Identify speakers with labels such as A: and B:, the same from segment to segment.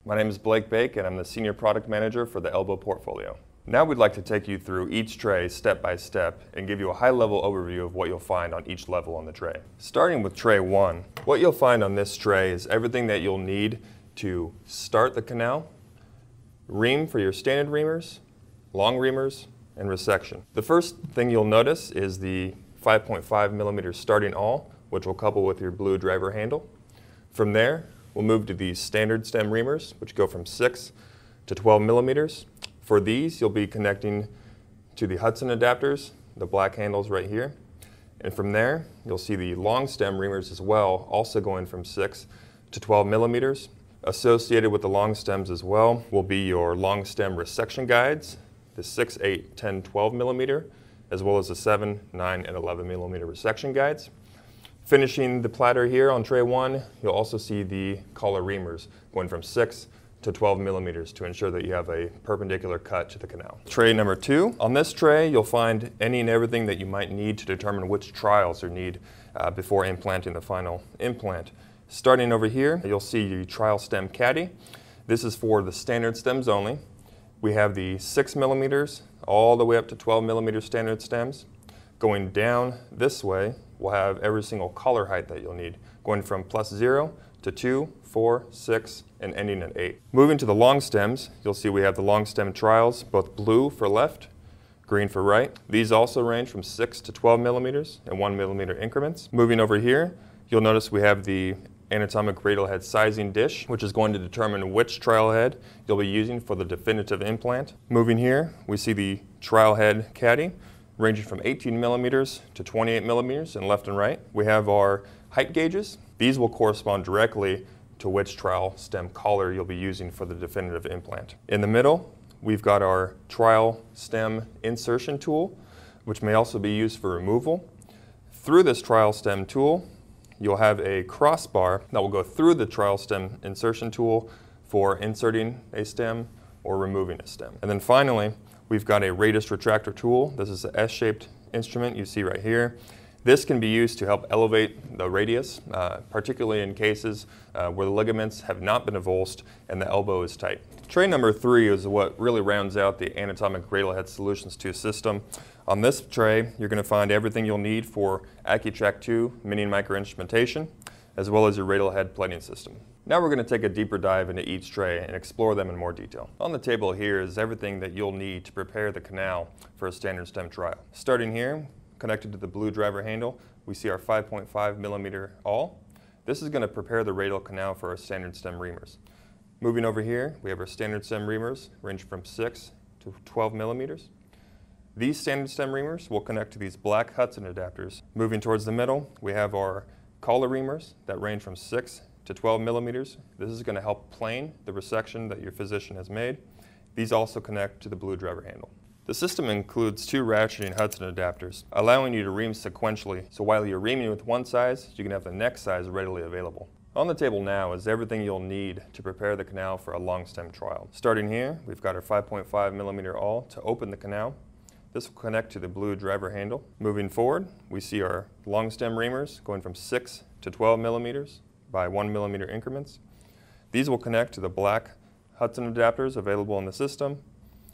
A: My name is Blake Bake and I'm the Senior Product Manager for the Elbow portfolio. Now we'd like to take you through each tray step by step and give you a high-level overview of what you'll find on each level on the tray. Starting with tray 1, what you'll find on this tray is everything that you'll need to start the canal, ream for your standard reamers, long reamers, and resection. The first thing you'll notice is the 5.5 millimeter starting awl, which will couple with your blue driver handle. From there, we'll move to these standard stem reamers, which go from 6 to 12 millimeters. For these, you'll be connecting to the Hudson adapters, the black handles right here. And from there, you'll see the long stem reamers as well, also going from 6 to 12 millimeters. Associated with the long stems as well will be your long stem resection guides, the 6, 8, 10, 12 millimeter, as well as the 7, 9, and 11 millimeter resection guides. Finishing the platter here on tray 1, you'll also see the collar reamers going from 6 to 12 millimeters to ensure that you have a perpendicular cut to the canal. Tray number 2. On this tray, you'll find any and everything that you might need to determine which trials you need before implanting the final implant. Starting over here, you'll see the trial stem caddy. This is for the standard stems only. We have the 6 millimeters all the way up to 12 millimeter standard stems. Going down this way, we'll have every single collar height that you'll need, going from +0 to 2, 4, 6, and ending at 8. Moving to the long stems, you'll see we have the long stem trials, both blue for left, green for right. These also range from 6 to 12 millimeters in 1 millimeter increments. Moving over here, you'll notice we have the Anatomic radial head sizing dish, which is going to determine which trial head you'll be using for the definitive implant. Moving here, we see the trial head caddy, ranging from 18 millimeters to 28 millimeters in left and right. We have our height gauges. These will correspond directly to which trial stem collar you'll be using for the definitive implant. In the middle, we've got our trial stem insertion tool, which may also be used for removal. Through this trial stem tool, you'll have a crossbar that will go through the trial stem insertion tool for inserting a stem or removing a stem. And then finally, we've got a radius retractor tool. This is an S-shaped instrument you see right here. This can be used to help elevate the radius, particularly in cases where the ligaments have not been avulsed and the elbow is tight. Tray number 3 is what really rounds out the Anatomic Radial Head Solutions 2 system. On this tray, you're going to find everything you'll need for AccuTrack 2 mini and micro instrumentation, as well as your radial head plating system. Now we're going to take a deeper dive into each tray and explore them in more detail. On the table here is everything that you'll need to prepare the canal for a standard stem trial. Starting here, connected to the blue driver handle, we see our 5.5 millimeter awl. This is going to prepare the radial canal for our standard stem reamers. Moving over here, we have our standard stem reamers, ranging from 6 to 12 millimeters. These standard stem reamers will connect to these black Hudson adapters. Moving towards the middle, we have our collar reamers that range from 6 to 12 millimeters. This is going to help plane the resection that your physician has made. These also connect to the blue driver handle. The system includes 2 ratcheting Hudson adapters, allowing you to ream sequentially, so while you're reaming with one size, you can have the next size readily available. On the table now is everything you'll need to prepare the canal for a long stem trial. Starting here, we've got our 5.5 millimeter awl to open the canal. This will connect to the blue driver handle. Moving forward, we see our long stem reamers going from 6 to 12 millimeters by 1 millimeter increments. These will connect to the black Hudson adapters available in the system.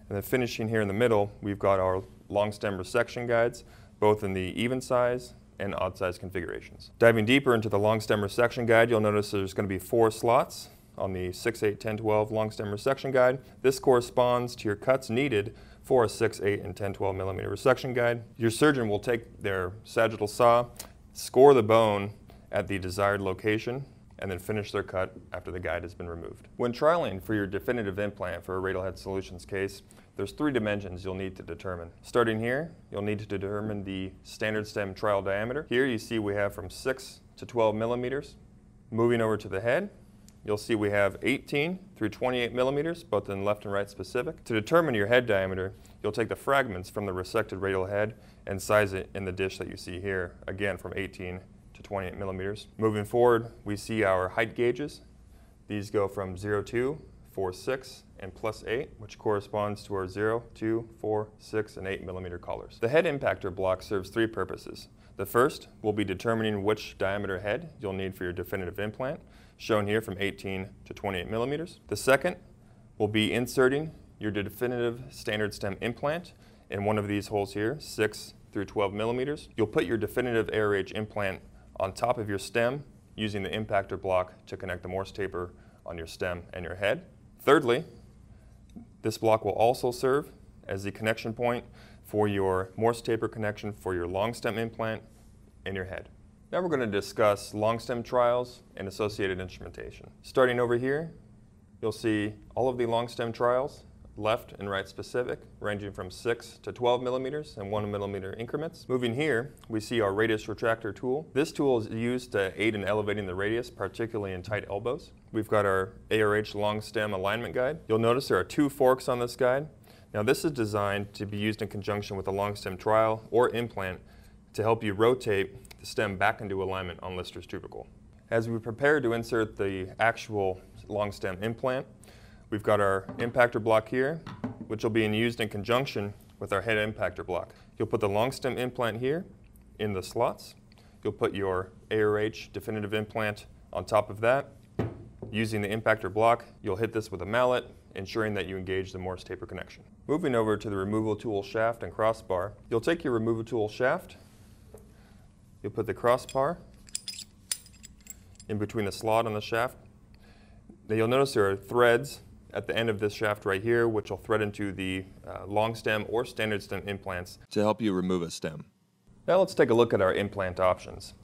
A: And then finishing here in the middle, we've got our long stem resection guides, both in the even size and odd size configurations. Diving deeper into the long stem resection guide, you'll notice there's going to be 4 slots on the 6, 8, 10, 12 long stem resection guide. This corresponds to your cuts needed for a 6, 8, and 10, 12 millimeter resection guide. Your surgeon will take their sagittal saw, score the bone at the desired location, and then finish their cut after the guide has been removed. When trialing for your definitive implant for a Radial Head Solutions case, there's 3 dimensions you'll need to determine. Starting here, you'll need to determine the standard stem trial diameter. Here you see we have from 6 to 12 millimeters. Moving over to the head, you'll see we have 18 through 28 millimeters, both in left and right specific. To determine your head diameter, you'll take the fragments from the resected radial head and size it in the dish that you see here, again from 18 to 28 millimeters. Moving forward, we see our height gauges. These go from 0, 4, 6, and +8, which corresponds to our 0, 2, 4, 6, and 8 millimeter collars. The head impactor block serves 3 purposes. The first will be determining which diameter head you'll need for your definitive implant, shown here from 18 to 28 millimeters. The second will be inserting your definitive standard stem implant in one of these holes here, 6 through 12 millimeters. You'll put your definitive ARH implant on top of your stem using the impactor block to connect the Morse taper on your stem and your head. Thirdly, this block will also serve as the connection point for your Morse taper connection for your long stem implant and your head. Now we're going to discuss long stem trials and associated instrumentation. Starting over here, you'll see all of the long stem trials, left and right specific, ranging from 6 to 12 millimeters and 1 millimeter increments. Moving here, we see our radius retractor tool. This tool is used to aid in elevating the radius, particularly in tight elbows. We've got our ARH long stem alignment guide. You'll notice there are 2 forks on this guide. Now this is designed to be used in conjunction with a long stem trial or implant to help you rotate the stem back into alignment on Lister's tubercle. As we prepare to insert the actual long stem implant, we've got our impactor block here, which will be used in conjunction with our head impactor block. You'll put the long stem implant here in the slots. You'll put your ARH definitive implant on top of that. Using the impactor block, you'll hit this with a mallet, ensuring that you engage the Morse taper connection. Moving over to the removal tool shaft and crossbar, you'll take your removal tool shaft, you'll put the crossbar in between the slot on the shaft. Now you'll notice there are threads at the end of this shaft right here, which will thread into the long stem or standard stem implants to help you remove a stem. Now let's take a look at our implant options.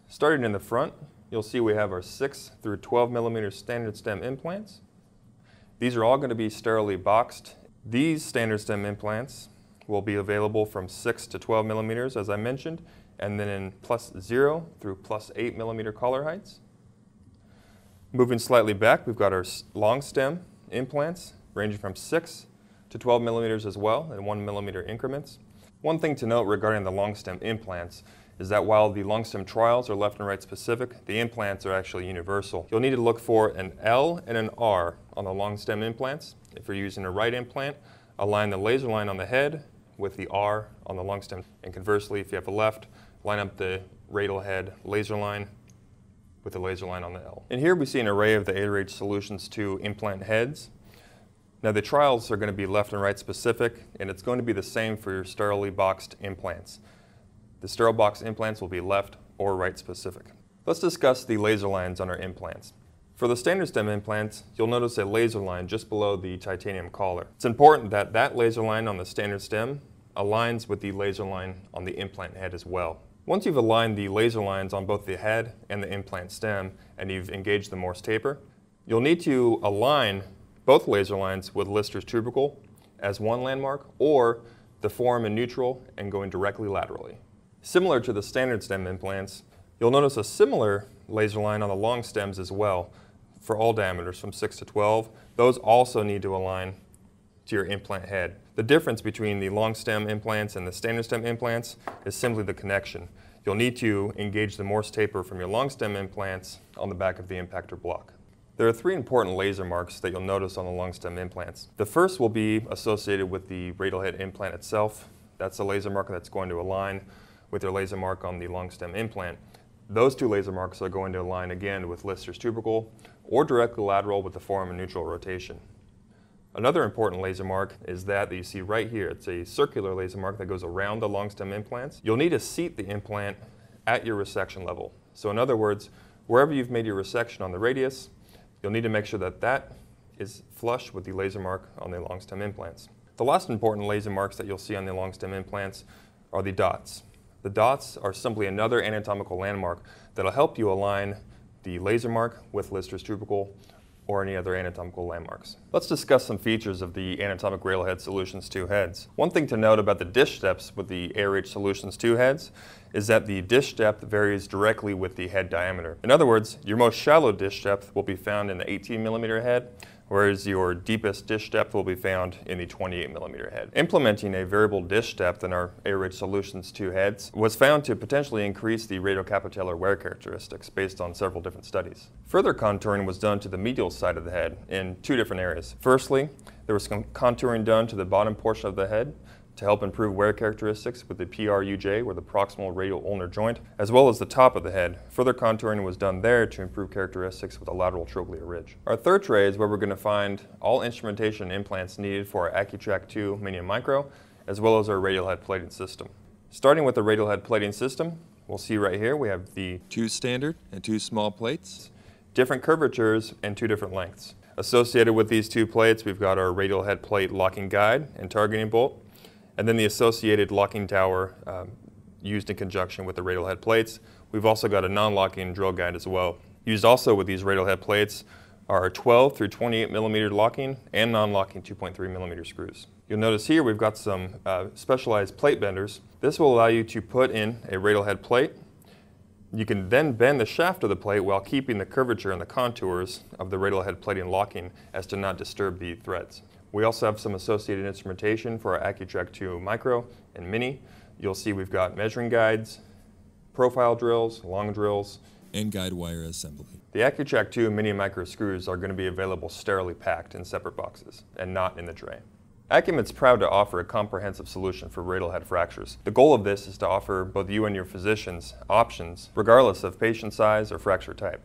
A: Starting in the front, you'll see we have our 6 through 12 millimeter standard stem implants. These are all going to be sterilely boxed. These standard stem implants will be available from 6 to 12 millimeters, as I mentioned, and then in +0 through +8 millimeter collar heights. Moving slightly back, we've got our long stem implants ranging from 6 to 12 millimeters as well in 1 millimeter increments. One thing to note regarding the long stem implants is that while the long stem trials are left and right specific, the implants are actually universal. You'll need to look for an L and an R on the long stem implants. If you're using a right implant, align the laser line on the head with the R on the long stem. And conversely, if you have a left, line up the radial head laser line with the laser line on the L. And here we see an array of the ARH Solutions 2 implant heads. Now the trials are going to be left and right specific, and it's going to be the same for your sterilely boxed implants. The sterile box implants will be left or right specific. Let's discuss the laser lines on our implants. For the standard stem implants, you'll notice a laser line just below the titanium collar. It's important that that laser line on the standard stem aligns with the laser line on the implant head as well. Once you've aligned the laser lines on both the head and the implant stem and you've engaged the Morse taper, you'll need to align both laser lines with Lister's tubercle as one landmark or the foramen neutral and going directly laterally. Similar to the standard stem implants, you'll notice a similar laser line on the long stems as well for all diameters from 6 to 12. Those also need to align to your implant head. The difference between the long stem implants and the standard stem implants is simply the connection. You'll need to engage the Morse taper from your long stem implants on the back of the impactor block. There are 3 important laser marks that you'll notice on the long stem implants. The first will be associated with the radial head implant itself. That's the laser mark that's going to align with your laser mark on the long stem implant. Those 2 laser marks are going to align again with Lister's tubercle or directly lateral with the foramen neutral rotation. Another important laser mark is that you see right here. It's a circular laser mark that goes around the long stem implants. You'll need to seat the implant at your resection level. So in other words, wherever you've made your resection on the radius, you'll need to make sure that that is flush with the laser mark on the long stem implants. The last important laser marks that you'll see on the long stem implants are the dots. The dots are simply another anatomical landmark that'll help you align the laser mark with Lister's tubercle or any other anatomical landmarks. Let's discuss some features of the Anatomic Railhead Solutions 2 heads. One thing to note about the dish depths with the ARH Solutions 2 heads is that the dish depth varies directly with the head diameter. In other words, your most shallow dish depth will be found in the 18 millimeter head, whereas your deepest dish depth will be found in the 28 millimeter head. Implementing a variable dish depth in our ARH Solutions 2 heads was found to potentially increase the radiocapitellar wear characteristics based on several different studies. Further contouring was done to the medial side of the head in 2 different areas. Firstly, there was some contouring done to the bottom portion of the head to help improve wear characteristics with the PRUJ, or the proximal radial ulnar joint, as well as the top of the head. Further contouring was done there to improve characteristics with the lateral trochlear ridge. Our third tray is where we're going to find all instrumentation and implants needed for our Accutrack 2 Mini and Micro, as well as our radial head plating system. Starting with the radial head plating system, we'll see right here we have the 2 standard and 2 small plates, different curvatures and 2 different lengths. Associated with these 2 plates, we've got our radial head plate locking guide and targeting bolt, and then the associated locking tower used in conjunction with the radial head plates. We've also got a non-locking drill guide as well. Used also with these radial head plates are 12 through 28 millimeter locking and non-locking 2.3 millimeter screws. You'll notice here we've got some specialized plate benders. This will allow you to put in a radial head plate. You can then bend the shaft of the plate while keeping the curvature and the contours of the radial head plating locking as to not disturb the threads. We also have some associated instrumentation for our Accutrack 2 Micro and Mini. You'll see we've got measuring guides, profile drills, long drills,
B: and guide wire assembly.
A: The Accutrack 2 Mini and Micro screws are going to be available sterilely packed in separate boxes and not in the tray. Acumed's proud to offer a comprehensive solution for radial head fractures. The goal of this is to offer both you and your physicians options regardless of patient size or fracture type.